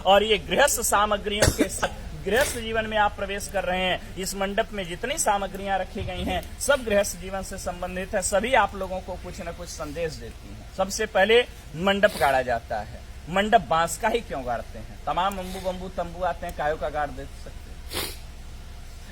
और ये गृहस्थ सामग्रियों के साथ गृहस्थ जीवन में आप प्रवेश कर रहे हैं। इस मंडप में जितनी सामग्रियां रखी गई हैं सब गृहस्थ जीवन से संबंधित है, सभी आप लोगों को कुछ न कुछ संदेश देती हैं। सबसे पहले मंडप गाड़ा जाता है। मंडप बांस का ही क्यों गाड़ते हैं? तमाम अम्बू बम्बू तंबू आते हैं, कायों का गाड़ दे सकते हैं।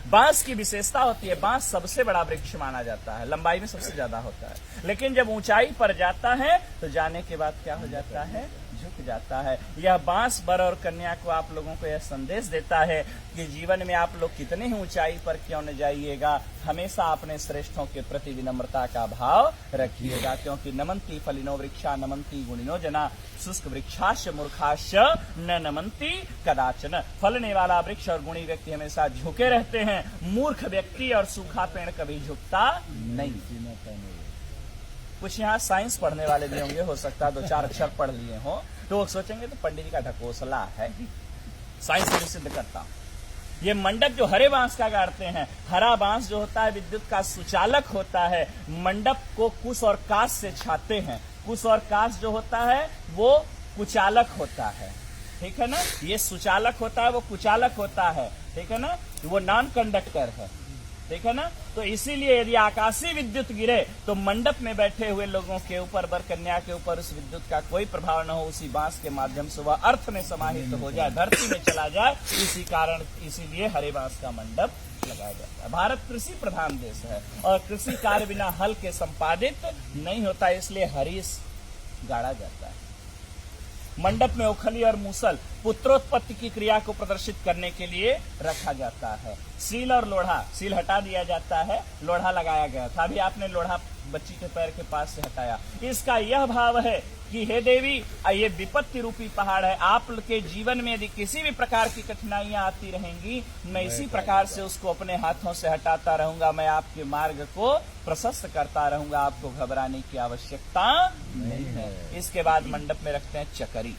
बांस की विशेषता होती है, बांस सबसे बड़ा वृक्ष माना जाता है, लंबाई में सबसे ज्यादा होता है, लेकिन जब ऊंचाई पर जाता है तो जाने के बाद क्या हो जाता है? झुक जाता है। यह बांस वर और कन्या को आप लोगों को यह संदेश देता है कि जीवन में आप लोग कितने ही ऊंचाई पर क्यों न जाइएगा, हमेशा अपने श्रेष्ठों के प्रति विनम्रता का भाव रखिएगा, क्योंकि नमंती फलिनो वृक्षा नमंती गुणिनो जना शुष्क वृक्षाश मूर्खाश न नमंती कदाचन। फलने वाला वृक्ष और गुणी व्यक्ति हमेशा झुके रहते हैं, मूर्ख व्यक्ति और सूखा पेड़ कभी झुकता नहीं। कुछ यहाँ साइंस पढ़ने वाले भी होंगे, हो सकता है 2-4 अक्षर पढ़ लिए हो तो वो सोचेंगे तो पंडित जी का ढकोसला है। साइंस में सिद्ध करता हूं। ये मंडप जो हरे बांस का गाड़ते हैं, हरा बांस जो होता है विद्युत का सुचालक होता है। मंडप को कुश और काश से छाते हैं। कुश और काश जो होता है वो कुचालक होता है, ठीक है ना। ये सुचालक होता है, वो कुचालक होता है, ठीक है ना। वो नॉन कंडक्टर है, ठीक है ना। तो इसीलिए यदि आकाशीय विद्युत गिरे तो मंडप में बैठे हुए लोगों के ऊपर, वर कन्या के ऊपर उस विद्युत का कोई प्रभाव न हो, उसी बांस के माध्यम से वह अर्थ में समाहित हो जाए, धरती में चला जाए। इसी कारण इसीलिए हरे बांस का मंडप लगाया जाता है। भारत कृषि प्रधान देश है और कृषि कार्य बिना हल के संपादित नहीं होता, इसलिए हरीश गाड़ा जाता है। मंडप में ओखली और मूसल पुत्रोत्पत्ति की क्रिया को प्रदर्शित करने के लिए रखा जाता है। सील और लोढ़ा, सील हटा दिया जाता है, लोढ़ा लगाया गया था। अभी आपने लोढ़ा बच्ची के पैर के पास से हटाया। इसका यह भाव है कि हे देवी, ये विपत्ति रूपी पहाड़ है, आपके जीवन में यदि किसी भी प्रकार की कठिनाइयां आती रहेंगी, मैं इसी प्रकार से उसको अपने हाथों से हटाता रहूंगा, मैं आपके मार्ग को प्रशस्त करता रहूंगा, आपको घबराने की आवश्यकता नहीं है। इसके बाद मंडप में रखते हैं चकरी।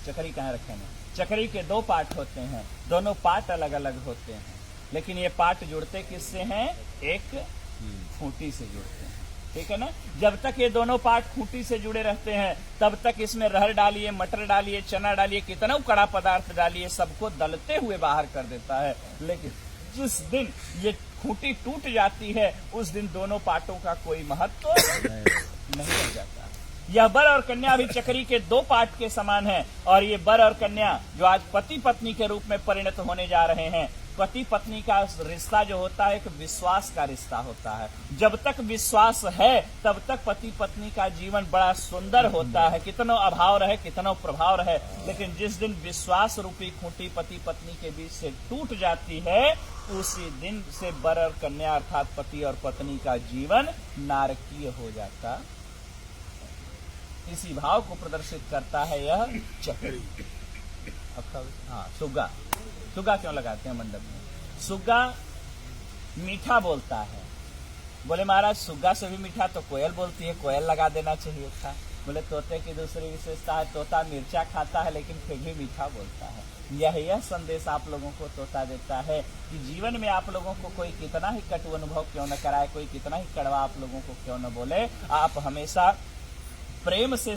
चकरी कहाँ रखेंगे? चकरी के 2 पार्ट होते हैं, दोनों पार्ट अलग अलग होते हैं, लेकिन ये पार्ट जुड़ते किससे हैं? एक खूंटी से जुड़ते हैं, ठीक है ना। जब तक ये दोनों पार्ट खूंटी से जुड़े रहते हैं तब तक इसमें रहर डालिए, मटर डालिए, चना डालिए, कितना कड़ा पदार्थ डालिए, सबको दलते हुए बाहर कर देता है। लेकिन जिस दिन ये खूंटी टूट जाती है उस दिन दोनों पार्टों का कोई महत्व नहीं रह जाता। यह वर और कन्या भी चकरी के 2 पार्ट के समान है और ये वर और कन्या जो आज पति पत्नी के रूप में परिणत होने जा रहे हैं, पति पत्नी का रिश्ता जो होता है एक विश्वास का रिश्ता होता है। जब तक विश्वास है तब तक पति पत्नी का जीवन बड़ा सुंदर होता है, कितना अभाव रहे, कितना प्रभाव रहे। लेकिन जिस दिन विश्वास रूपी खूंटी पति पत्नी के बीच से टूट जाती है उसी दिन से वर और कन्या अर्थात पति और पत्नी का जीवन नारकीय हो जाता। इसी भाव को प्रदर्शित करता है यह चकरी। हाँ, सुग्गा। सुग्गा क्यों लगाते हैं मंडप में? सुग्गा मीठा बोलता है। बोले महाराज सुग्गा से भी मीठा तो कोयल बोलती है, कोयल लगा देना चाहिए था। बोले तोते की दूसरी विशेषता है, तोता मिर्चा खाता है लेकिन फिर भी मीठा बोलता है। यह संदेश आप लोगों को तोता देता है कि जीवन में आप लोगों को कोई कितना ही कटु अनुभव क्यों न कराए, कोई कितना ही कड़वा आप लोगों को क्यों न बोले, आप हमेशा प्रेम से